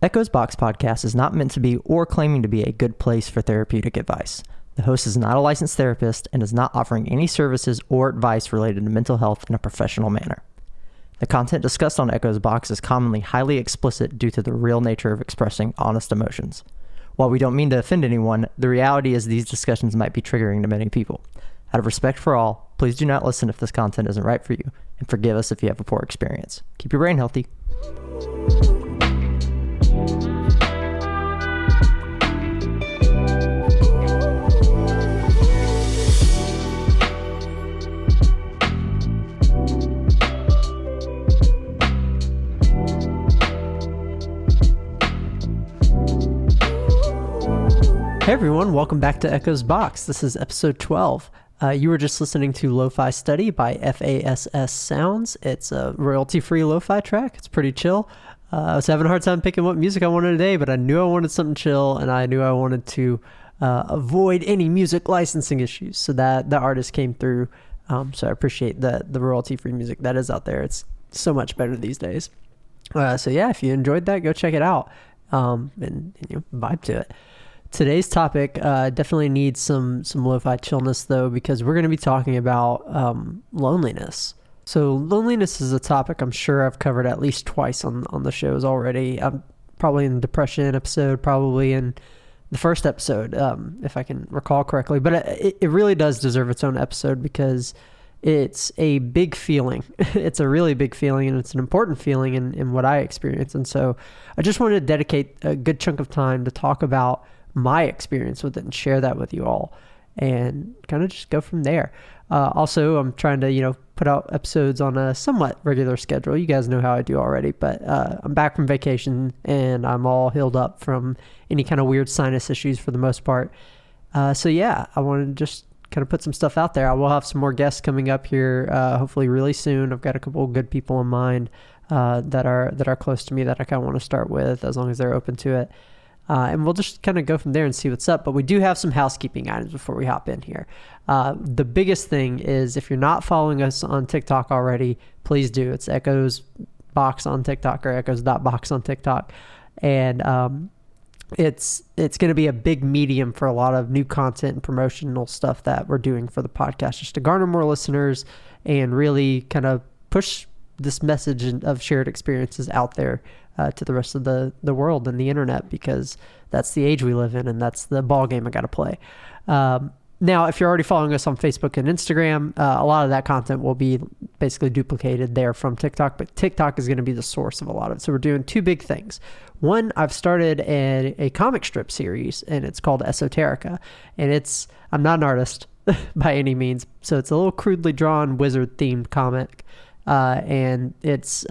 Echo's Box podcast is not meant to be or claiming to be a good place for therapeutic advice. The host is not a licensed therapist and is not offering any services or advice related to mental health in a professional manner. The content discussed on Echo's Box is commonly highly explicit due to the real nature of expressing honest emotions. While we don't mean to offend anyone, the reality is these discussions might be triggering to many people. Out of respect for all, please do not listen if this content isn't right for you, and forgive us if you have a poor experience. Keep your brain healthy. Hey everyone, welcome back to Echo's Box. This is episode 12. You were just listening to Lo-Fi Study by FASS Sounds. It's a royalty-free lo-fi track. It's pretty chill. I was having a hard time picking what music I wanted today, but I knew I wanted something chill, and I knew I wanted to avoid any music licensing issues. So that the artist came through. So I appreciate the royalty-free music that is out there. It's so much better these days. So yeah, if you enjoyed that, go check it out and vibe to it. Today's topic definitely needs some lo-fi chillness though, because we're going to be talking about loneliness. So loneliness is a topic I'm sure I've covered at least twice on the shows already. Probably in the depression episode, probably in the first episode, if I can recall correctly. But it really does deserve its own episode because it's a big feeling. It's a really big feeling, and it's an important feeling in what I experience. And so I just wanted to dedicate a good chunk of time to talk about my experience with it and share that with you all and kind of just go from there. Also, I'm trying to, put out episodes on a somewhat regular schedule. You guys know how I do already, but I'm back from vacation and I'm all healed up from any kind of weird sinus issues for the most part. So yeah, I wanted to just kind of put some stuff out there. I will have some more guests coming up here, hopefully really soon. I've got a couple of good people in mind that are close to me that I kind of want to start with as long as they're open to it. And we'll just kind of go from there and see what's up. But we do have some housekeeping items before we hop in here. The biggest thing is if you're not following us on TikTok already, please do. It's Echo's Box on TikTok or echoes.box on TikTok. And it's going to be a big medium for a lot of new content and promotional stuff that we're doing for the podcast, just to garner more listeners and really kind of push this message of shared experiences out there to the rest of the world and the internet, because that's the age we live in and that's the ball game I got to play. Now, if you're already following us on Facebook and Instagram, a lot of that content will be basically duplicated there from TikTok, but TikTok is going to be the source of a lot of it. So we're doing two big things. One, I've started a comic strip series, and it's called Esoterica, and I'm not an artist by any means, so it's a little crudely drawn wizard-themed comic, and it's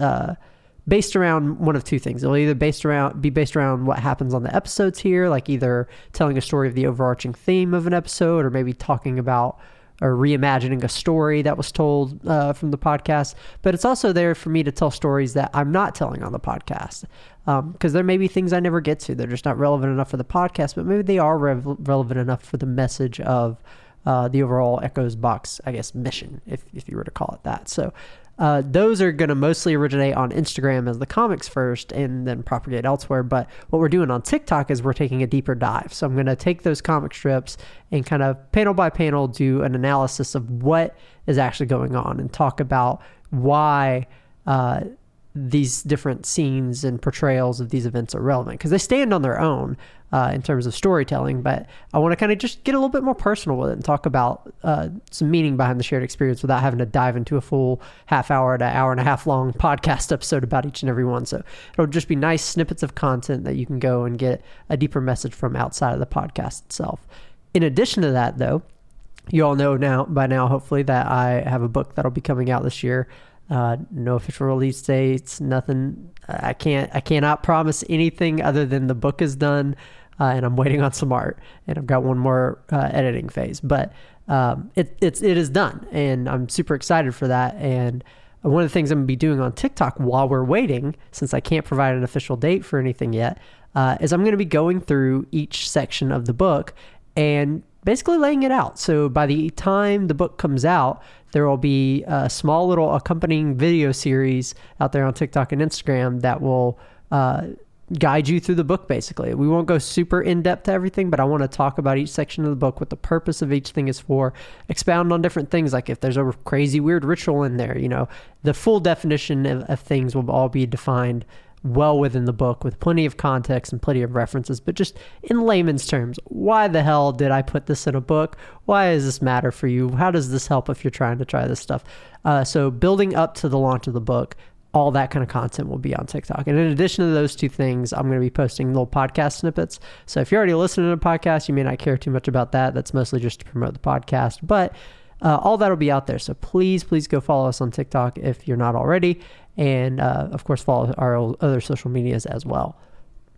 based around one of two things. It'll either be based around what happens on the episodes here, like either telling a story of the overarching theme of an episode, or maybe talking about or reimagining a story that was told from the podcast. But it's also there for me to tell stories that I'm not telling on the podcast, because there may be things I never get to. They're just not relevant enough for the podcast, but maybe they are relevant enough for the message of the overall Echo's Box, I guess, mission, if you were to call it that. So those are going to mostly originate on Instagram as the comics first and then propagate elsewhere. But what we're doing on TikTok is we're taking a deeper dive. So I'm going to take those comic strips and kind of panel by panel do an analysis of what is actually going on and talk about why these different scenes and portrayals of these events are relevant, because they stand on their own in terms of storytelling, but I want to kind of just get a little bit more personal with it and talk about some meaning behind the shared experience without having to dive into a full half hour to hour and a half long podcast episode about each and every one. So it'll just be nice snippets of content that you can go and get a deeper message from outside of the podcast itself. In addition to that, though, you all know by now, hopefully, that I have a book that'll be coming out this year. No official release dates, nothing. I cannot promise anything other than the book is done, and I'm waiting on some art, and I've got one more editing phase, but it is done, and I'm super excited for that. And one of the things I'm gonna be doing on TikTok while we're waiting, since I can't provide an official date for anything yet, is I'm gonna be going through each section of the book and basically laying it out. So by the time the book comes out, there will be a small little accompanying video series out there on TikTok and Instagram that will guide you through the book, basically. We won't go super in-depth to everything, but I want to talk about each section of the book, what the purpose of each thing is for, expound on different things, like if there's a crazy weird ritual in there, the full definition of things will all be defined well within the book with plenty of context and plenty of references. But just in layman's terms, why the hell did I put this in a book? Why does this matter for you? How does this help if you're trying to try this stuff? So building up to the launch of the book, all that kind of content will be on TikTok. And in addition to those two things, I'm going to be posting little podcast snippets. So if you're already listening to a podcast, you may not care too much about that. That's mostly just to promote the podcast. But all that will be out there. So please go follow us on TikTok if you're not already. And of course, follow our other social medias as well.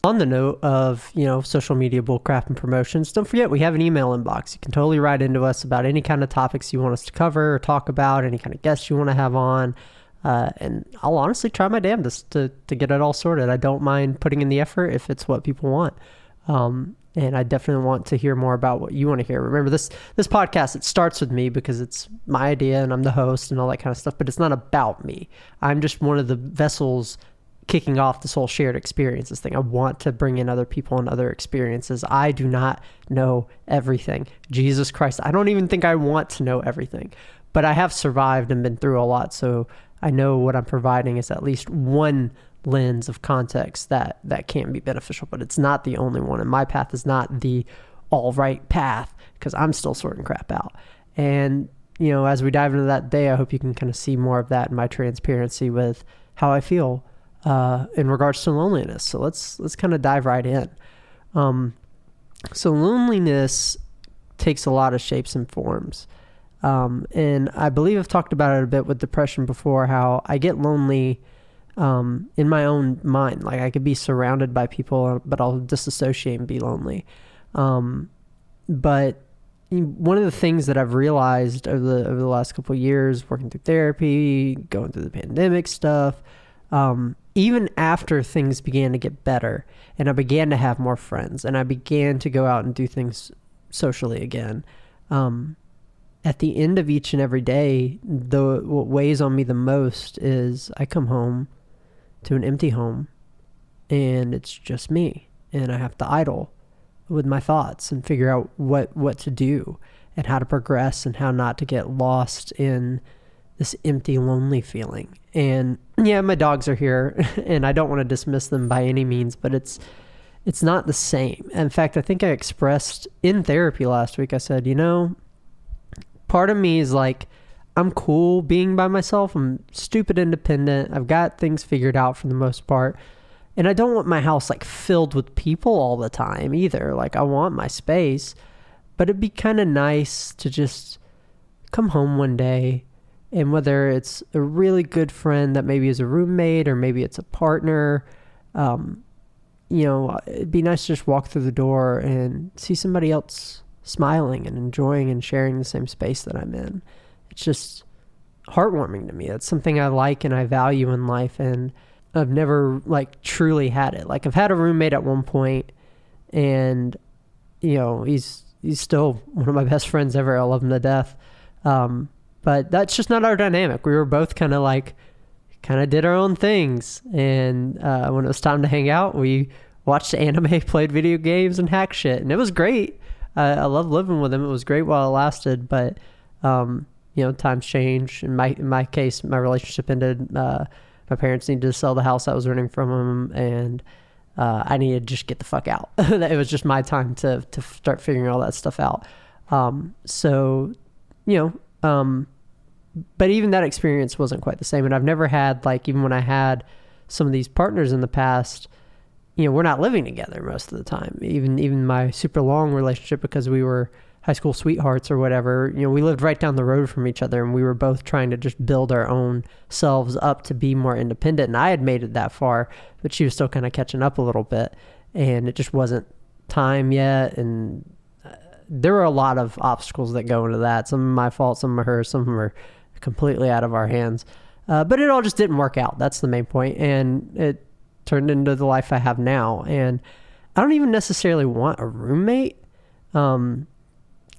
On the note of, social media bullcrap and promotions, don't forget we have an email inbox. You can totally write into us about any kind of topics you want us to cover or talk about, any kind of guests you want to have on. And I'll honestly try my damnedest to get it all sorted. I don't mind putting in the effort if it's what people want. And I definitely want to hear more about what you want to hear. Remember, this podcast, it starts with me because it's my idea and I'm the host and all that kind of stuff, but it's not about me. I'm just one of the vessels kicking off this whole shared experiences thing. I want to bring in other people and other experiences. I do not know everything. Jesus Christ, I don't even think I want to know everything, but I have survived and been through a lot, so I know what I'm providing is at least one lens of context that can be beneficial, but it's not the only one. And my path is not the all right path because I'm still sorting crap out. And, as we dive into that day, I hope you can kind of see more of that in my transparency with how I feel in regards to loneliness. So let's kind of dive right in. So loneliness takes a lot of shapes and forms. And I believe I've talked about it a bit with depression before, how I get lonely in my own mind. Like I could be surrounded by people, but I'll disassociate and be lonely. But one of the things that I've realized over the last couple of years, working through therapy, going through the pandemic stuff, even after things began to get better and I began to have more friends and I began to go out and do things socially again, at the end of each and every day, what weighs on me the most is I come home to an empty home and it's just me, and I have to idle with my thoughts and figure out what to do and how to progress and how not to get lost in this empty, lonely feeling. And yeah, my dogs are here and I don't want to dismiss them by any means, but it's not the same. In fact, I think I expressed in therapy last week, I said, part of me is like, I'm cool being by myself. I'm stupid independent. I've got things figured out for the most part. And I don't want my house like filled with people all the time either. Like I want my space, but it'd be kind of nice to just come home one day, and whether it's a really good friend that maybe is a roommate or maybe it's a partner, it'd be nice to just walk through the door and see somebody else smiling and enjoying and sharing the same space that I'm in. It's just heartwarming to me. That's something I like and I value in life, and I've never like truly had it. Like I've had a roommate at one point, and he's still one of my best friends ever. I love him to death. But that's just not our dynamic. We were both kind of did our own things, and when it was time to hang out, we watched anime, played video games, and hacked shit, and it was great. I love living with him. It was great while it lasted, but times change. In my case, my relationship ended. My parents needed to sell the house I was renting from them, and I needed to just get the fuck out. It was just my time to start figuring all that stuff out. But even that experience wasn't quite the same. And I've never had, like, even when I had some of these partners in the past, we're not living together most of the time. Even my super long relationship, because we were high school sweethearts or whatever, we lived right down the road from each other, and we were both trying to just build our own selves up to be more independent. And I had made it that far, but she was still kind of catching up a little bit, and it just wasn't time yet. And there were a lot of obstacles that go into that. Some of my fault, some of hers, some of them are completely out of our hands. But it all just didn't work out. That's the main point. And it turned into the life I have now. And I don't even necessarily want a roommate.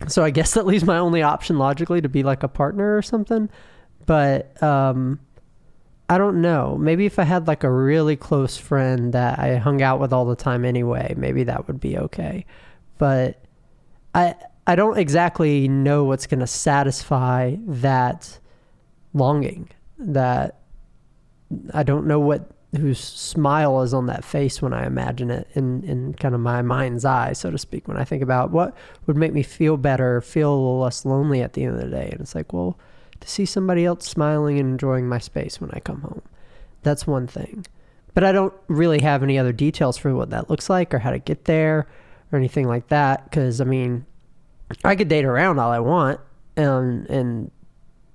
So I guess that leaves my only option logically to be like a partner or something. But I I don't know. Maybe if I had like a really close friend that I hung out with all the time anyway, maybe that would be okay. But I don't exactly know what's going to satisfy that longing. That I don't know whose smile is on that face when I imagine it in kind of my mind's eye, so to speak, when I think about what would make me feel better, feel a little less lonely at the end of the day. And it's like, well, to see somebody else smiling and enjoying my space when I come home. That's one thing. But I don't really have any other details for what that looks like or how to get there or anything like that. Because, I mean, I could date around all I want and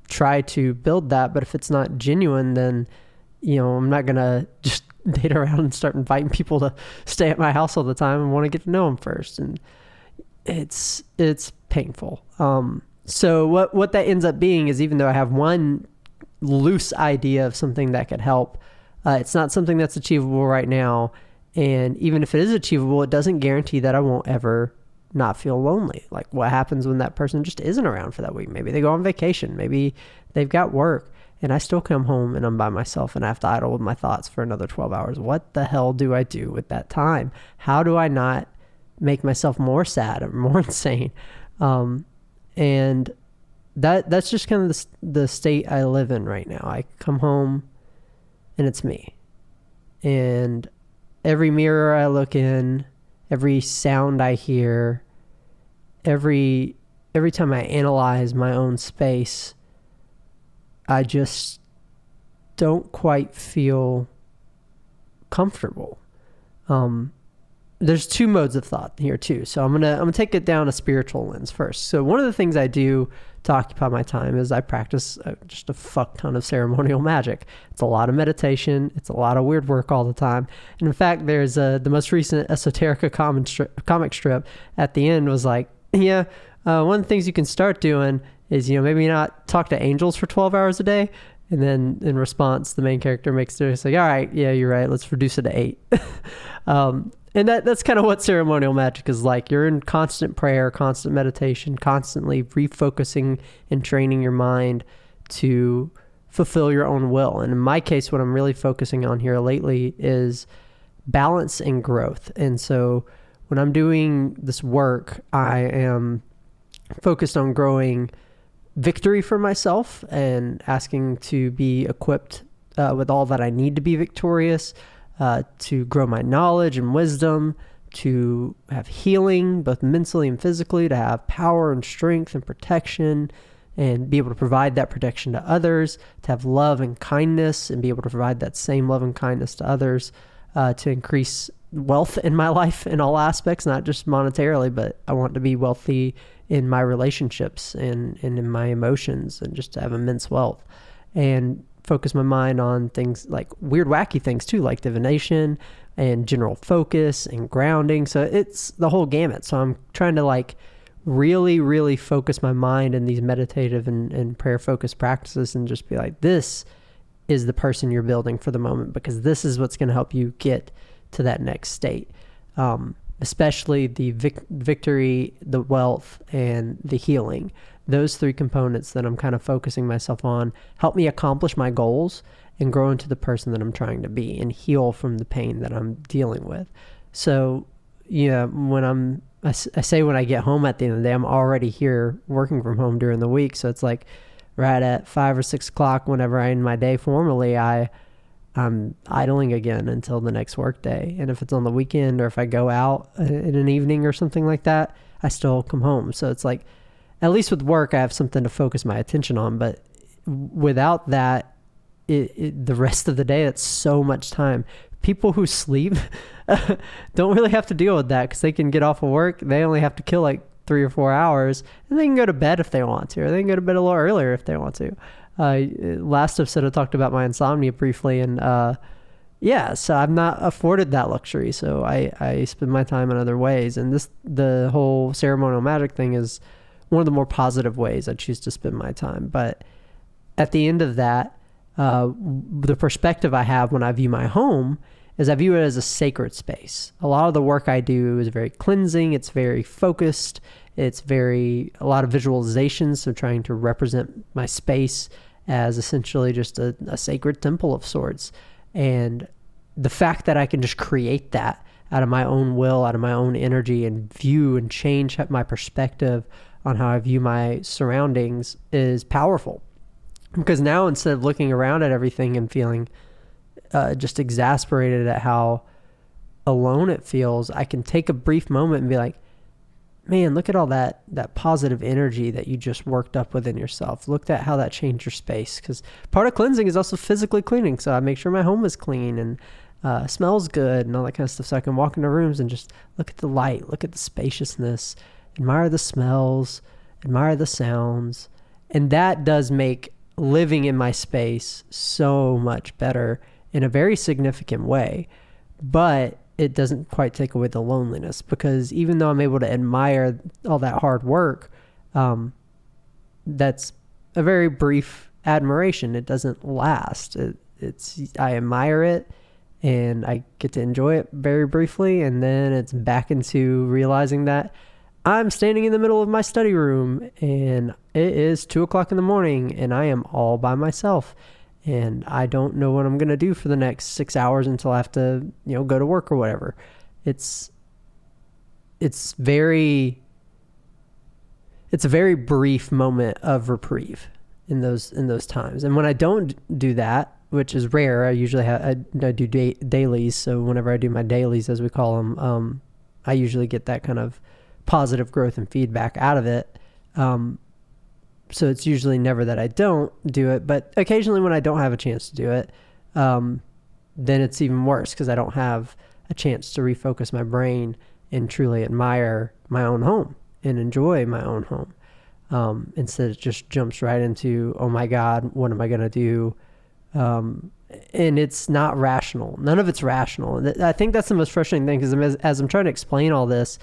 try to build that. But if it's not genuine, then, I'm not going to just date around and start inviting people to stay at my house all the time and want to get to know them first. And it's painful. So what that ends up being is, even though I have one loose idea of something that could help, it's not something that's achievable right now. And even if it is achievable, it doesn't guarantee that I won't ever not feel lonely. Like, what happens when that person just isn't around for that week? Maybe they go on vacation. Maybe they've got work. And I still come home and I'm by myself and I have to idle with my thoughts for another 12 hours. What the hell do I do with that time? How do I not make myself more sad or more insane? And that's just kind of the state I live in right now. I come home and it's me. And every mirror I look in, every sound I hear, every time I analyze my own space, I just don't quite feel comfortable. There's two modes of thought here too. So I'm gonna take it down a spiritual lens first. So one of the things I do to occupy my time is I practice just a fuck ton of ceremonial magic. It's a lot of meditation. It's a lot of weird work all the time. And in fact, there's the most recent Esoterica comic strip at the end was like, one of the things you can start doing is, maybe not talk to angels for 12 hours a day. And then in response, the main character makes it like, all right, yeah, you're right. Let's reduce it to 8. And that's kind of what ceremonial magic is like. You're in constant prayer, constant meditation, constantly refocusing and training your mind to fulfill your own will. And in my case, what I'm really focusing on here lately is balance and growth. And so when I'm doing this work, I am focused on growing victory for myself and asking to be equipped with all that I need to be victorious, to grow my knowledge and wisdom, to have healing, both mentally and physically, to have power and strength and protection, and be able to provide that protection to others, to have love and kindness and be able to provide that same love and kindness to others, to increase wealth in my life in all aspects, not just monetarily, but I want to be wealthy in my relationships and in my emotions, and just to have immense wealth, and focus my mind on things like weird, wacky things too, like divination and general focus and grounding. So it's the whole gamut. So I'm trying to like really, really focus my mind in these meditative and prayer focused practices, and just be like, this is the person you're building for the moment, because this is what's going to help you get to that next state. Especially the victory, the wealth, and the healing. Those three components that I'm kind of focusing myself on help me accomplish my goals and grow into the person that I'm trying to be and heal from the pain that I'm dealing with. So, when I say when I get home at the end of the day, I'm already here working from home during the week. So it's like right at 5 or 6 o'clock, whenever I end my day formally, I'm idling again until the next work day. And if it's on the weekend or if I go out in an evening or something like that, I still come home. So it's like, at least with work, I have something to focus my attention on. But without that, the rest of the day, it's so much time. People who sleep don't really have to deal with that, because they can get off of work. They only have to kill like 3 or 4 hours, and they can go to bed if they want to, or they can go to bed a little earlier if they want to. Last episode I talked about my insomnia briefly, and so I'm not afforded that luxury, so I spend my time in other ways. And the whole ceremonial magic thing is one of the more positive ways I choose to spend my time. But at the end of that, the perspective I have when I view my home is I view it as a sacred space. A lot of the work I do is very cleansing. It's very focused. It's a lot of visualizations, so trying to represent my space as essentially just a sacred temple of sorts. And the fact that I can just create that out of my own will, out of my own energy, and view and change my perspective on how I view my surroundings is powerful. Because now, instead of looking around at everything and feeling just exasperated at how alone it feels, I can take a brief moment and be like, man, look at all that positive energy that you just worked up within yourself. Look at how that changed your space. Because part of cleansing is also physically cleaning. So I make sure my home is clean and smells good and all that kind of stuff. So I can walk into rooms and just look at the light, look at the spaciousness, admire the smells, admire the sounds. And that does make living in my space so much better in a very significant way. But it doesn't quite take away the loneliness, because even though I'm able to admire all that hard work, that's a very brief admiration. It doesn't last. I admire it and I get to enjoy it very briefly, and then it's back into realizing that I'm standing in the middle of my study room and it is 2:00 in the morning and I am all by myself. And I don't know what I'm going to do for the next 6 hours until I have to, go to work or whatever. It's a very brief moment of reprieve in those times. And when I don't do that, which is rare, I usually I do dailies. So whenever I do my dailies, as we call them, I usually get that kind of positive growth and feedback out of it. So it's usually never that I don't do it, but occasionally when I don't have a chance to do it, then it's even worse, because I don't have a chance to refocus my brain and truly admire my own home and enjoy my own home. Instead, it just jumps right into, oh my God, what am I going to do? And it's not rational. None of it's rational. And I think that's the most frustrating thing, because as I'm trying to explain all this,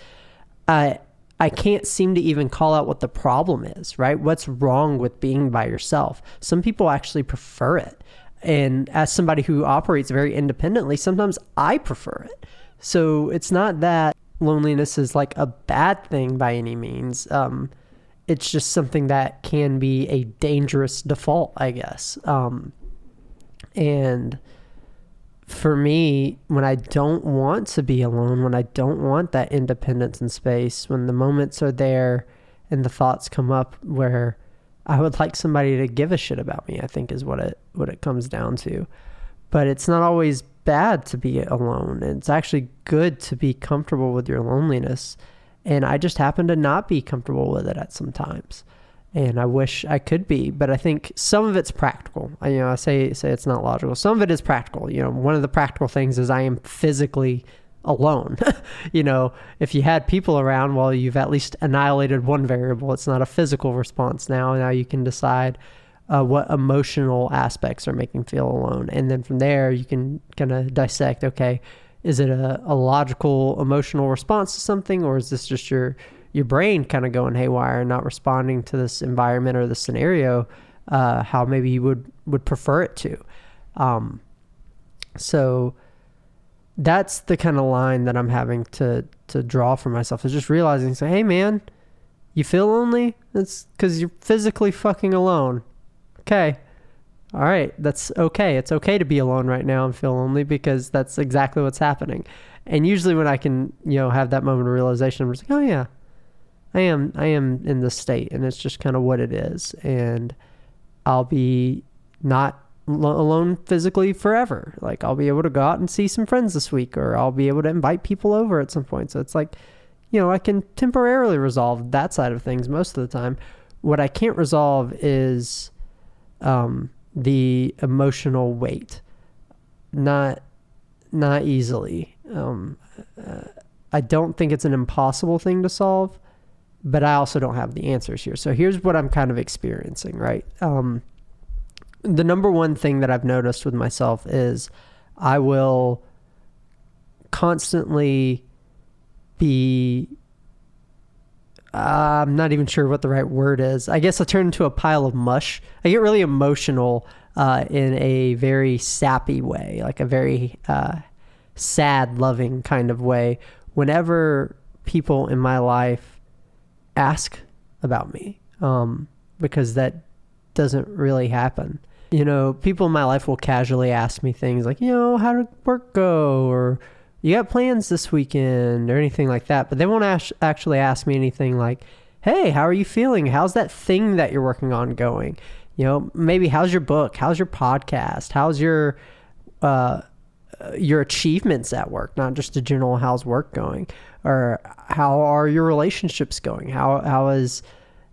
I can't seem to even call out what the problem is, right? What's wrong with being by yourself? Some people actually prefer it. And as somebody who operates very independently, sometimes I prefer it. So it's not that loneliness is like a bad thing by any means. It's just something that can be a dangerous default, I guess. And for me, when I don't want to be alone, when I don't want that independence and space, when the moments are there and the thoughts come up where I would like somebody to give a shit about me, I think is what it comes down to. But it's not always bad to be alone. It's actually good to be comfortable with your loneliness. And I just happen to not be comfortable with it at some times. And I wish I could be, but I think some of it's practical. I say it's not logical. Some of it is practical. One of the practical things is I am physically alone. If you had people around, well, you've at least annihilated one variable. It's not a physical response now. Now you can decide what emotional aspects are making you feel alone. And then from there, you can kind of dissect, okay, is it a logical emotional response to something, or is this just your brain kind of going haywire and not responding to this environment or the scenario how maybe you would prefer it to. So that's the kind of line that I'm having to draw for myself, is just realizing, hey man, you feel lonely? It's because you're physically fucking alone. Okay. All right. That's okay. It's okay to be alone right now and feel lonely, because that's exactly what's happening. And usually when I can, have that moment of realization, I'm just like, oh yeah, I am in this state, and it's just kind of what it is. And I'll be not alone physically forever. Like, I'll be able to go out and see some friends this week, or I'll be able to invite people over at some point. So it's like, I can temporarily resolve that side of things most of the time. What I can't resolve is the emotional weight. Not easily. I don't think it's an impossible thing to solve, but I also don't have the answers here. So here's what I'm kind of experiencing, right? The number one thing that I've noticed with myself is I will constantly be, I'm not even sure what the right word is. I guess I turn into a pile of mush. I get really emotional in a very sappy way, like a very sad, loving kind of way, whenever people in my life ask about me, because that doesn't really happen. People in my life will casually ask me things like, how did work go? Or you got plans this weekend or anything like that. But they won't actually ask me anything like, hey, how are you feeling? How's that thing that you're working on going? Maybe how's your book? How's your podcast? How's your achievements at work? Not just a general how's work going, or how are your relationships going? How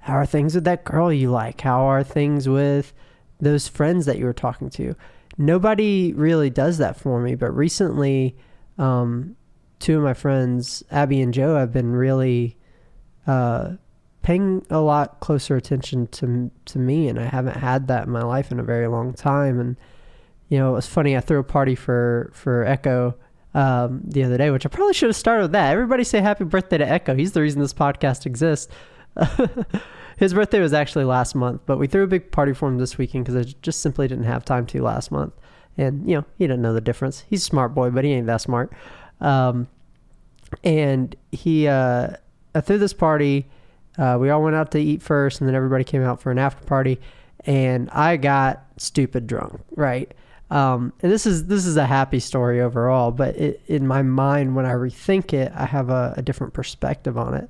are things with that girl you like? How are things with those friends that you were talking to? Nobody really does that for me. But recently, two of my friends, Abby and Joe, have been really paying a lot closer attention to me, and I haven't had that in my life in a very long time. And it was funny. I threw a party for Echo the other day, which I probably should have started with that. Everybody say happy birthday to Echo. He's the reason this podcast exists. His birthday was actually last month, but we threw a big party for him this weekend because I just simply didn't have time to last month. And, he didn't know the difference. He's a smart boy, but he ain't that smart. And I threw this party. We all went out to eat first, and then everybody came out for an after party, and I got stupid drunk, right? And this is a happy story overall, but in my mind, when I rethink it, I have a different perspective on it.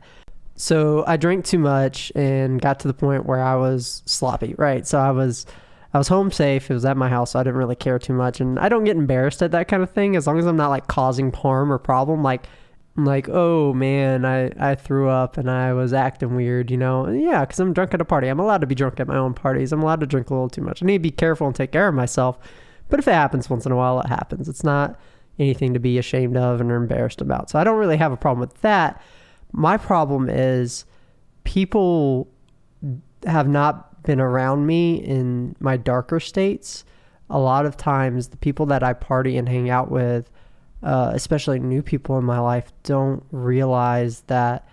So I drank too much and got to the point where I was sloppy, right? So I was home safe. It was at my house, so I didn't really care too much. And I don't get embarrassed at that kind of thing as long as I'm not like causing harm or problem. Like, I'm like, oh man, I threw up and I was acting weird, Yeah, because I'm drunk at a party. I'm allowed to be drunk at my own parties. I'm allowed to drink a little too much. I need to be careful and take care of myself. But if it happens once in a while, it happens. It's not anything to be ashamed of and embarrassed about. So I don't really have a problem with that. My problem is people have not been around me in my darker states. A lot of times the people that I party and hang out with, especially new people in my life, don't realize that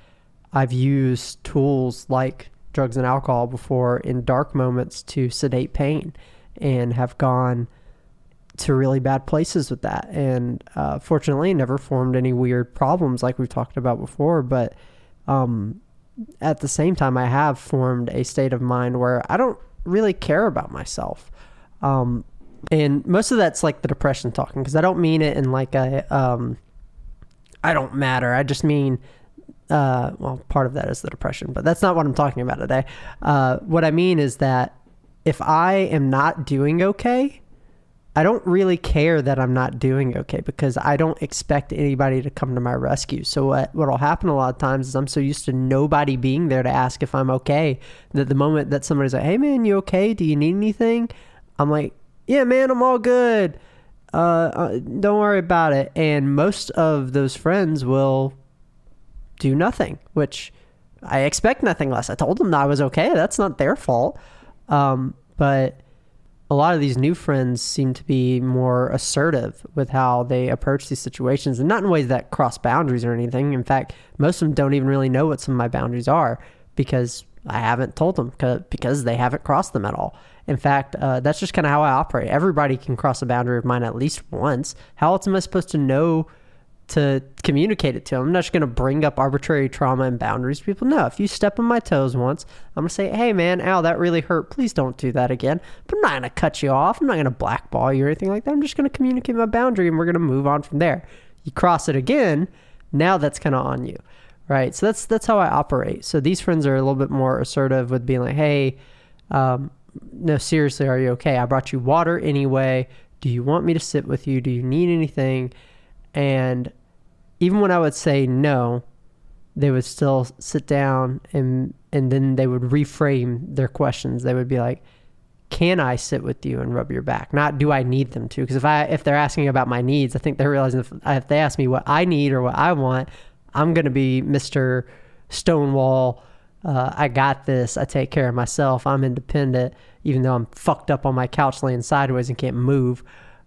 I've used tools like drugs and alcohol before in dark moments to sedate pain, and have gone to really bad places with that. And fortunately, never formed any weird problems like we've talked about before. But at the same time, I have formed a state of mind where I don't really care about myself. And most of that's like the depression talking, because I don't mean it in like I don't matter. I just mean, part of that is the depression, but that's not what I'm talking about today. What I mean is that if I am not doing okay, I don't really care that I'm not doing okay, because I don't expect anybody to come to my rescue. So what'll happen a lot of times is I'm so used to nobody being there to ask if I'm okay, that the moment that somebody's like, hey man, you okay? Do you need anything? I'm like, yeah, man, I'm all good. Don't worry about it. And most of those friends will do nothing, which I expect nothing less. I told them that I was okay. That's not their fault. But a lot of these new friends seem to be more assertive with how they approach these situations, and not in ways that cross boundaries or anything. In fact, most of them don't even really know what some of my boundaries are, because I haven't told them, because they haven't crossed them at all. In fact, that's just kind of how I operate. Everybody can cross a boundary of mine at least once. How else am I supposed to know to communicate it to them? I'm not just going to bring up arbitrary trauma and boundaries to people. No, if you step on my toes once, I'm going to say, hey man, ow, that really hurt. Please don't do that again. But I'm not going to cut you off. I'm not going to blackball you or anything like that. I'm just going to communicate my boundary, and we're going to move on from there. You cross it again, now that's kind of on you, right? So that's how I operate. So these friends are a little bit more assertive with being like, hey, no, seriously, are you okay? I brought you water anyway. Do you want me to sit with you? Do you need anything? And even when I would say no, they would still sit down, and then they would reframe their questions. They would be like, can I sit with you and rub your back? Not do I need them to? Because if they're asking about my needs, I think they're realizing if they ask me what I need or what I want, I'm going to be Mr. Stonewall. I got this. I take care of myself. I'm independent, even though I'm fucked up on my couch laying sideways and can't move.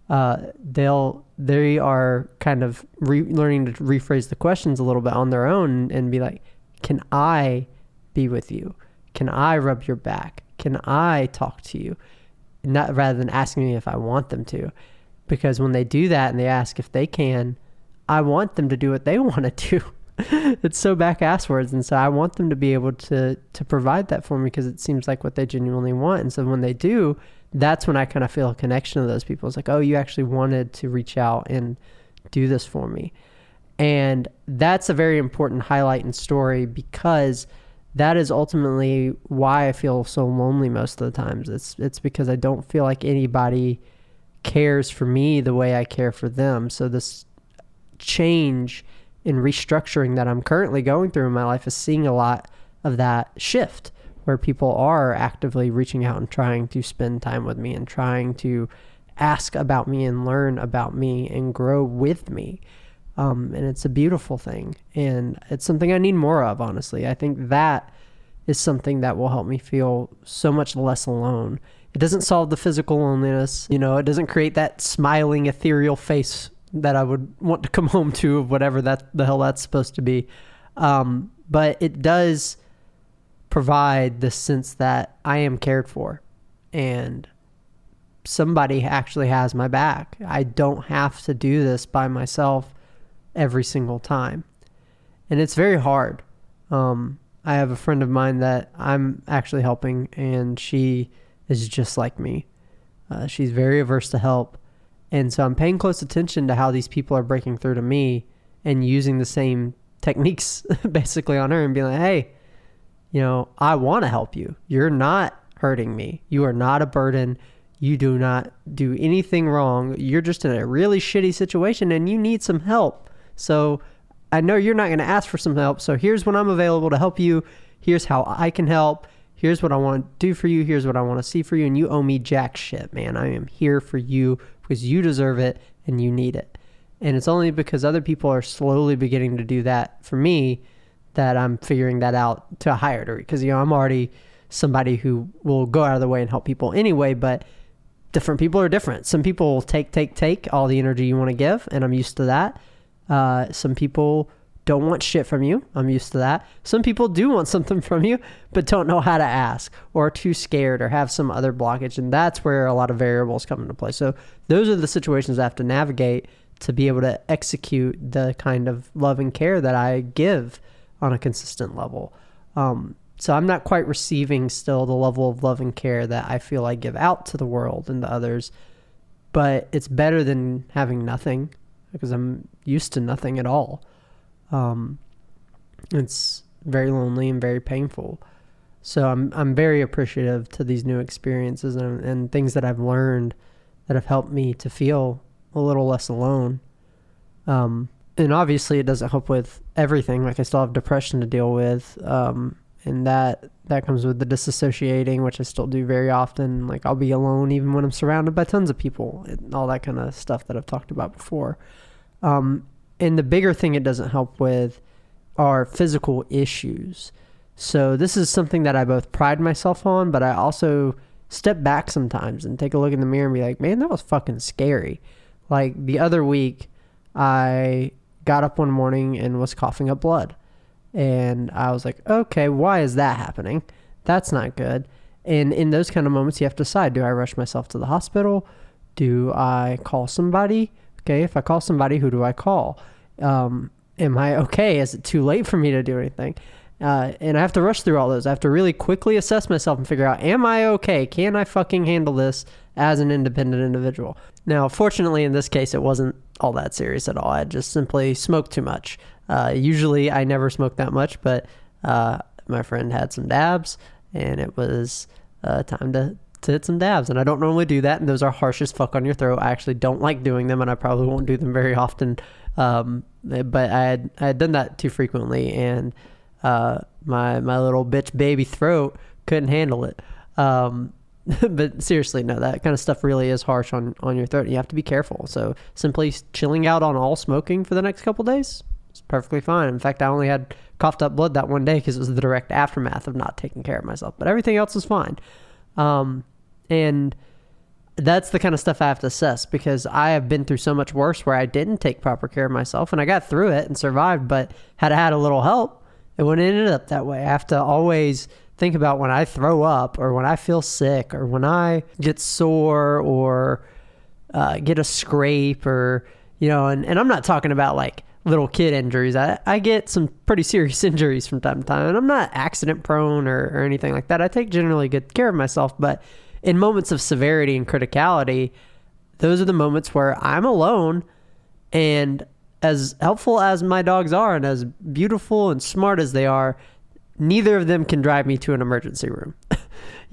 They are kind of learning to rephrase the questions a little bit on their own and be like, can I be with you? Can I rub your back? Can I talk to you? Not rather than asking me if I want them to. Because when they do that and they ask if they can, I want them to do what they want to do. It's so back-asswards. And so I want them to be able to provide that for me, because it seems like what they genuinely want. And so when they do, that's when I kind of feel a connection to those people. It's like, oh, you actually wanted to reach out and do this for me. And that's a very important highlight and story, because that is ultimately why I feel so lonely most of the times. It's because I don't feel like anybody cares for me the way I care for them. So this change in restructuring that I'm currently going through in my life is seeing a lot of that shift, where people are actively reaching out and trying to spend time with me and trying to ask about me and learn about me and grow with me. And it's a beautiful thing. And it's something I need more of, honestly. I think that is something that will help me feel so much less alone. It doesn't solve the physical loneliness. You know, it doesn't create that smiling, ethereal face that I would want to come home to, of whatever the hell that's supposed to be. But it does provide the sense that I am cared for and somebody actually has my back. I don't have to do this by myself every single time. And it's very hard. I have a friend of mine that I'm actually helping, and she is just like me. She's very averse to help. And so I'm paying close attention to how these people are breaking through to me and using the same techniques basically on her, and being like, hey, you know, I want to help you. You're not hurting me. You are not a burden. You do not do anything wrong. You're just in a really shitty situation and you need some help. So I know you're not going to ask for some help. So here's when I'm available to help you. Here's how I can help. Here's what I want to do for you. Here's what I want to see for you. And you owe me jack shit, man. I am here for you because you deserve it and you need it. And it's only because other people are slowly beginning to do that for me that I'm figuring that out to a higher degree. Because, you know, I'm already somebody who will go out of the way and help people anyway, but different people are different. Some people will take all the energy you want to give, and I'm used to that. Some people don't want shit from you. I'm used to that. Some people do want something from you, but don't know how to ask, or are too scared, or have some other blockage. And that's where a lot of variables come into play. So those are the situations I have to navigate to be able to execute the kind of love and care that I give on a consistent level. So I'm not quite receiving still the level of love and care that I feel I give out to the world and to others, but it's better than having nothing, because I'm used to nothing at all. It's very lonely and very painful. So I'm very appreciative to these new experiences and things that I've learned that have helped me to feel a little less alone. And obviously it doesn't help with everything. Like, I still have depression to deal with. And that comes with the disassociating, which I still do very often. Like, I'll be alone even when I'm surrounded by tons of people and all that kind of stuff that I've talked about before. And the bigger thing it doesn't help with are physical issues. So this is something that I both pride myself on, but I also step back sometimes and take a look in the mirror and be like, man, that was fucking scary. Like, the other week, I got up one morning and was coughing up blood. And I was like, okay, why is that happening? That's not good. And in those kind of moments, you have to decide, do I rush myself to the hospital? Do I call somebody? Okay, if I call somebody, who do I call? Am I okay? Is it too late for me to do anything? And I have to rush through all those. I have to really quickly assess myself and figure out, am I okay? Can I fucking handle this as an independent individual? Now, fortunately, in this case, it wasn't all that serious at all. I just simply smoked too much. Usually I never smoke that much, but my friend had some dabs, and it was time to hit some dabs. And I don't normally do that, and those are harsh as fuck on your throat. I actually don't like doing them, and I probably won't do them very often. But I had done that too frequently, and my little bitch baby throat couldn't handle it. But seriously, no, that kind of stuff really is harsh on your throat. You have to be careful. So simply chilling out on all smoking for the next couple days, it's perfectly fine. In fact, I only had coughed up blood that one day because it was the direct aftermath of not taking care of myself. But everything else is fine. And that's the kind of stuff I have to assess, because I have been through so much worse where I didn't take proper care of myself, and I got through it and survived. But had I had a little help, it wouldn't have ended up that way. I have to always think about when I throw up, or when I feel sick, or when I get sore, or get a scrape, or, you know, and I'm not talking about like little kid injuries. I get some pretty serious injuries from time to time, and I'm not accident prone or anything like that. I take generally good care of myself, but in moments of severity and criticality, those are the moments where I'm alone, and as helpful as my dogs are and as beautiful and smart as they are, neither of them can drive me to an emergency room.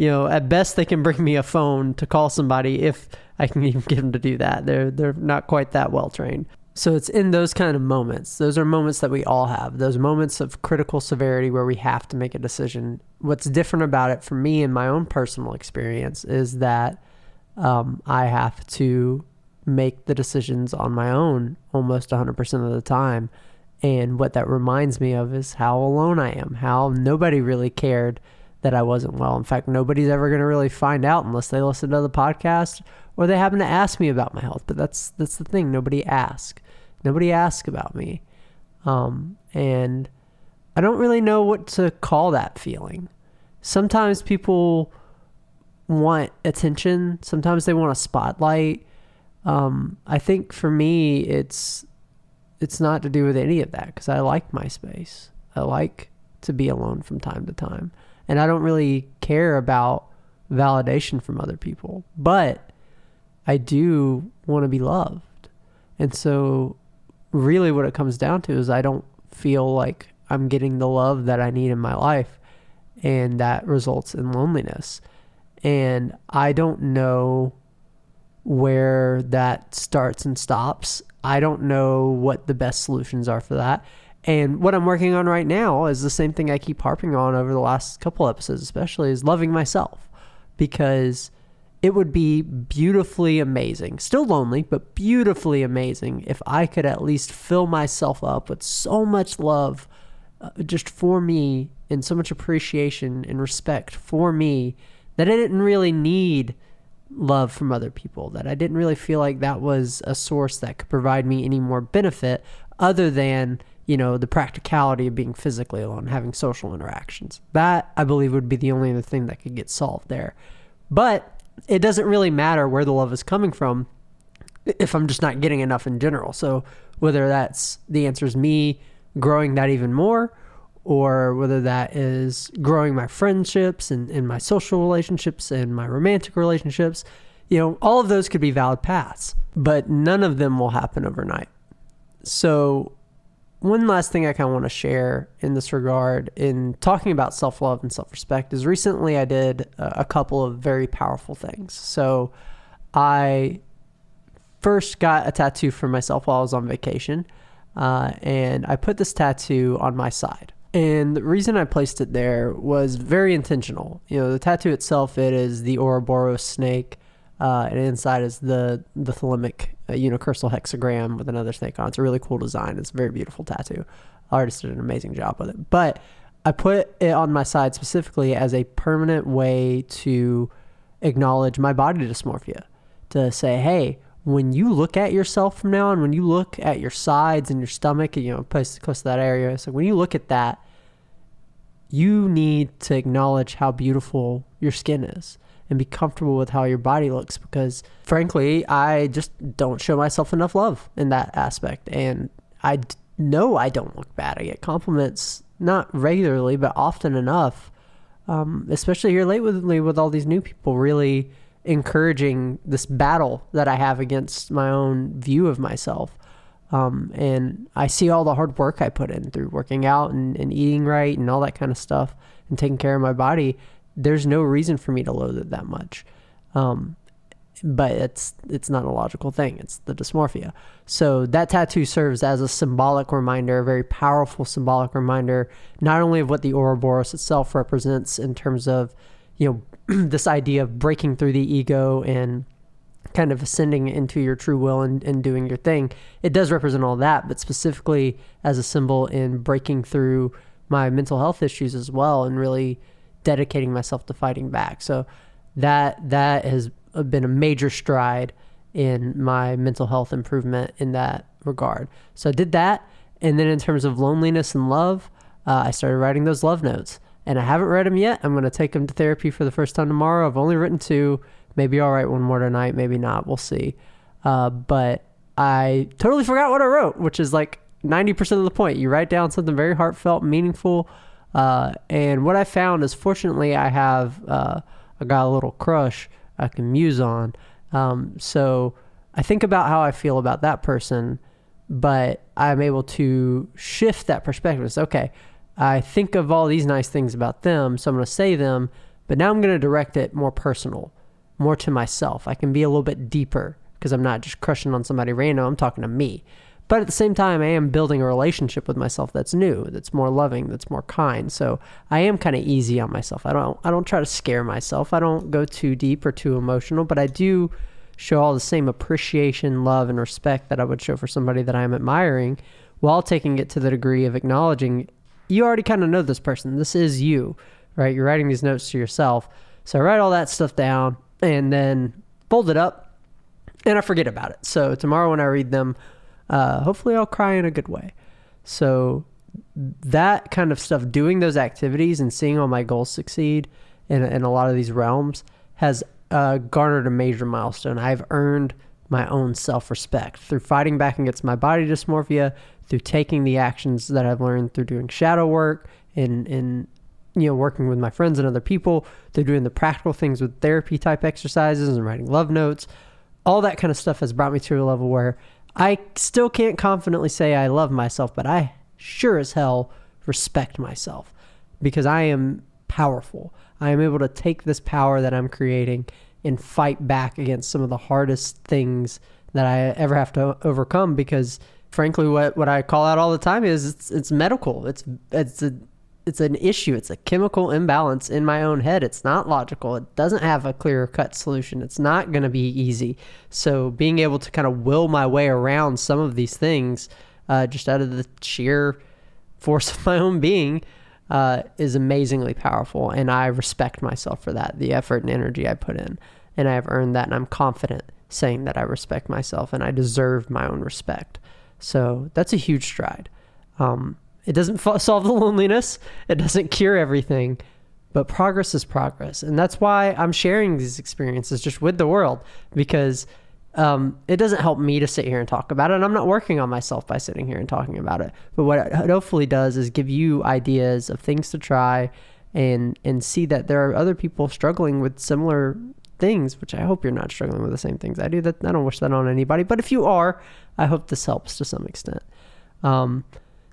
At best they can bring me a phone to call somebody if I can even get them to do that. They're not quite that well trained. So it's in those kind of moments. Those are moments that we all have. Those moments of critical severity where we have to make a decision. What's different about it for me in my own personal experience is that I have to make the decisions on my own almost 100% of the time. And what that reminds me of is how alone I am, how nobody really cared that I wasn't well. In fact, nobody's ever going to really find out unless they listen to the podcast or they happen to ask me about my health. But that's the thing. Nobody asks about me. And I don't really know what to call that feeling. Sometimes people want attention. Sometimes they want a spotlight. I think for me, it's not to do with any of that, because I like my space. I like to be alone from time to time. And I don't really care about validation from other people. But I do want to be loved. And so really what it comes down to is I don't feel like I'm getting the love that I need in my life. And that results in loneliness. And I don't know where that starts and stops. I don't know what the best solutions are for that. And what I'm working on right now is the same thing I keep harping on over the last couple episodes, especially, is loving myself. Because it would be beautifully amazing, still lonely, but beautifully amazing if I could at least fill myself up with so much love just for me, and so much appreciation and respect for me, that I didn't really need love from other people, that I didn't really feel like that was a source that could provide me any more benefit other than, the practicality of being physically alone, having social interactions. That, I believe, would be the only other thing that could get solved there. But it doesn't really matter where the love is coming from if I'm just not getting enough in general. So whether that's, the answer is me growing that even more, or whether that is growing my friendships and my social relationships and my romantic relationships, all of those could be valid paths, but none of them will happen overnight. So one last thing I kind of want to share in this regard, in talking about self-love and self-respect, is recently I did a couple of very powerful things. So I first got a tattoo for myself while I was on vacation, and I put this tattoo on my side. And the reason I placed it there was very intentional. The tattoo itself, it is the Ouroboros snake, and inside is the thelemic unicursal hexagram with another snake on. It's a really cool design. It's a very beautiful tattoo. Artist did an amazing job with it. But I put it on my side specifically as a permanent way to acknowledge my body dysmorphia, to say, hey, when you look at yourself from now on, when you look at your sides and your stomach, close to that area, so when you look at that, you need to acknowledge how beautiful your skin is and be comfortable with how your body looks, because frankly, I just don't show myself enough love in that aspect. And I know I don't look bad. I get compliments, not regularly, but often enough, especially here lately with all these new people really encouraging this battle that I have against my own view of myself. And I see all the hard work I put in through working out and eating right and all that kind of stuff and taking care of my body. There's no reason for me to loathe it that much. But it's not a logical thing. It's the dysmorphia. So that tattoo serves as a symbolic reminder, a very powerful symbolic reminder, not only of what the Ouroboros itself represents in terms of, this idea of breaking through the ego and kind of ascending into your true will and doing your thing. It does represent all that, but specifically as a symbol in breaking through my mental health issues as well and really dedicating myself to fighting back. So that has been a major stride in my mental health improvement in that regard. So I did that. And then in terms of loneliness and love, I started writing those love notes. And I haven't read them yet. I'm going to take them to therapy for the first time tomorrow. I've only written 2. Maybe I'll write one more tonight. Maybe not. We'll see. But I totally forgot what I wrote, which is like 90% of the point. You write down something very heartfelt, meaningful. And what I found is, fortunately, I got a little crush I can muse on. So I think about how I feel about that person, but I'm able to shift that perspective. It's okay, I think of all these nice things about them, so I'm going to say them, but now I'm going to direct it more personal, more to myself. I can be a little bit deeper because I'm not just crushing on somebody random. I'm talking to me. But at the same time, I am building a relationship with myself that's new, that's more loving, that's more kind. So I am kind of easy on myself. I don't try to scare myself. I don't go too deep or too emotional, but I do show all the same appreciation, love, and respect that I would show for somebody that I'm admiring, while taking it to the degree of acknowledging you already kind of know this person. This is you, right? You're writing these notes to yourself. So I write all that stuff down and then fold it up, and I forget about it. So tomorrow when I read them, hopefully I'll cry in a good way. So that kind of stuff, doing those activities and seeing all my goals succeed in a lot of these realms, has garnered a major milestone. I've earned my own self-respect through fighting back against my body dysmorphia, through taking the actions that I've learned through doing shadow work and working with my friends and other people, through doing the practical things with therapy type exercises and writing love notes. All that kind of stuff has brought me to a level where I still can't confidently say I love myself, but I sure as hell respect myself, because I am powerful. I am able to take this power that I'm creating and fight back against some of the hardest things that I ever have to overcome, because frankly, what I call out all the time is it's medical. It's an issue. It's a chemical imbalance in my own head. It's not logical. It doesn't have a clear-cut solution. It's not going to be easy. So being able to kind of will my way around some of these things, just out of the sheer force of my own being, is amazingly powerful. And I respect myself for that, the effort and energy I put in. And I have earned that, and I'm confident saying that I respect myself and I deserve my own respect. So that's a huge stride. It doesn't solve the loneliness. It doesn't cure everything, but progress is progress. And that's why I'm sharing these experiences just with the world, because it doesn't help me to sit here and talk about it. And I'm not working on myself by sitting here and talking about it. But what it hopefully does is give you ideas of things to try, and see that there are other people struggling with similar things, which I hope you're not struggling with the same things I do. That I don't wish that on anybody. But if you are, I hope this helps to some extent.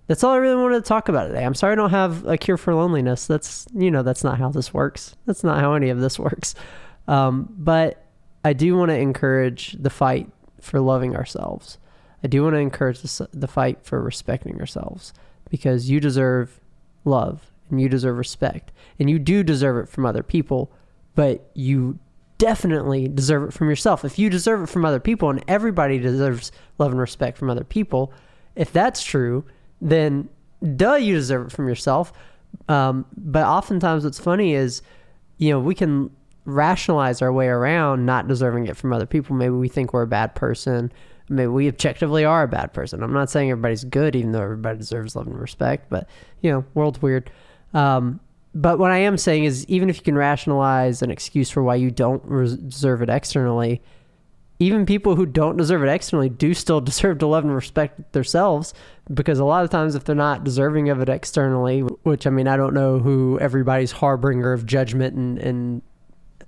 That's all I really wanted to talk about today. I'm sorry I don't have a cure for loneliness. That's not how this works. That's not how any of this works. But I do want to encourage the fight for loving ourselves. I do want to encourage the fight for respecting ourselves, because you deserve love and you deserve respect, and you do deserve it from other people, but you definitely deserve it from yourself. If you deserve it from other people, and everybody deserves love and respect from other people, if that's true, then you deserve it from yourself. But oftentimes what's funny is, we can rationalize our way around not deserving it from other people. Maybe we think we're a bad person. Maybe we objectively are a bad person. I'm not saying everybody's good, even though everybody deserves love and respect, but world's weird. But what I am saying is, even if you can rationalize an excuse for why you don't deserve it externally, even people who don't deserve it externally do still deserve to love and respect themselves, because a lot of times if they're not deserving of it externally, which, I don't know who everybody's harbinger of judgment and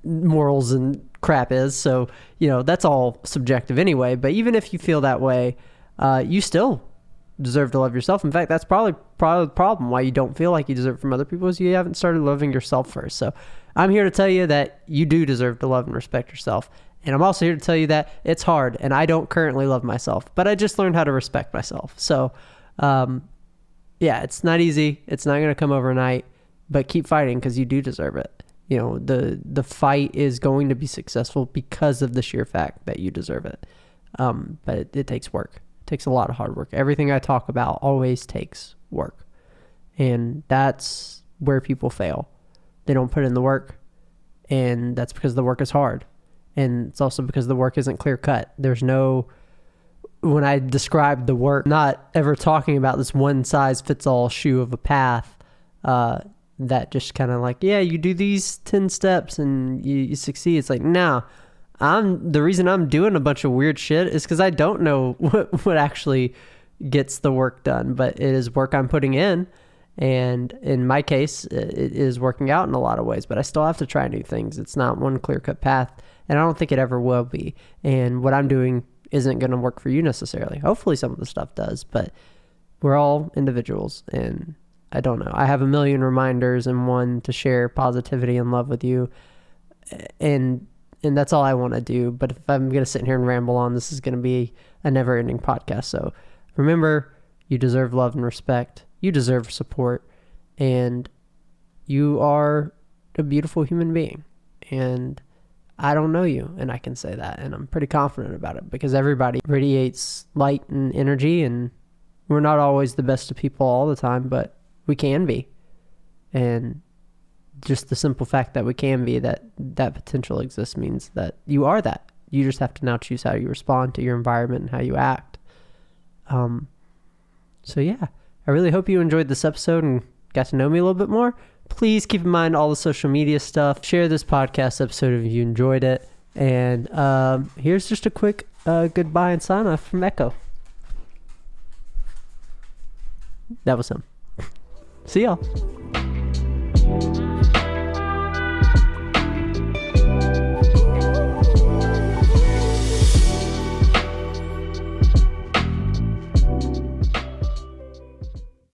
morals and crap is. So, that's all subjective anyway. But even if you feel that way, you still deserve to love yourself. In fact, that's probably the problem why you don't feel like you deserve it from other people, is you haven't started loving yourself first. So I'm here to tell you that you do deserve to love and respect yourself. And I'm also here to tell you that it's hard, and I don't currently love myself, but I just learned how to respect myself. So, it's not easy. It's not going to come overnight, but keep fighting, because you do deserve it. The fight is going to be successful because of the sheer fact that you deserve it. But it takes work. It takes a lot of hard work. Everything I talk about always takes work. And that's where people fail. They don't put in the work, and that's because the work is hard. And it's also because the work isn't clear cut. When I describe the work, not ever talking about this one size fits all shoe of a path, that just kind of like, you do these 10 steps and you succeed. It's like, no, the reason I'm doing a bunch of weird shit is because I don't know what actually gets the work done, but it is work I'm putting in. And in my case, it is working out in a lot of ways, but I still have to try new things. It's not one clear-cut path, and I don't think it ever will be. And what I'm doing isn't going to work for you necessarily. Hopefully some of the stuff does, but we're all individuals, and I don't know. I have a million reminders and one to share positivity and love with you, and that's all I want to do. But if I'm going to sit here and ramble on, this is going to be a never-ending podcast. So remember, you deserve love and respect. You deserve support, and you are a beautiful human being. And I don't know you, and I can say that, and I'm pretty confident about it because everybody radiates light and energy, and we're not always the best of people all the time, but we can be. And just the simple fact that we can be, that potential exists, means that you are that. You just have to now choose how you respond to your environment and how you act. So yeah, I really hope you enjoyed this episode and got to know me a little bit more. Please keep in mind all the social media stuff. Share this podcast episode if you enjoyed it. And here's just a quick goodbye and sign off from Echo. That was him. See y'all.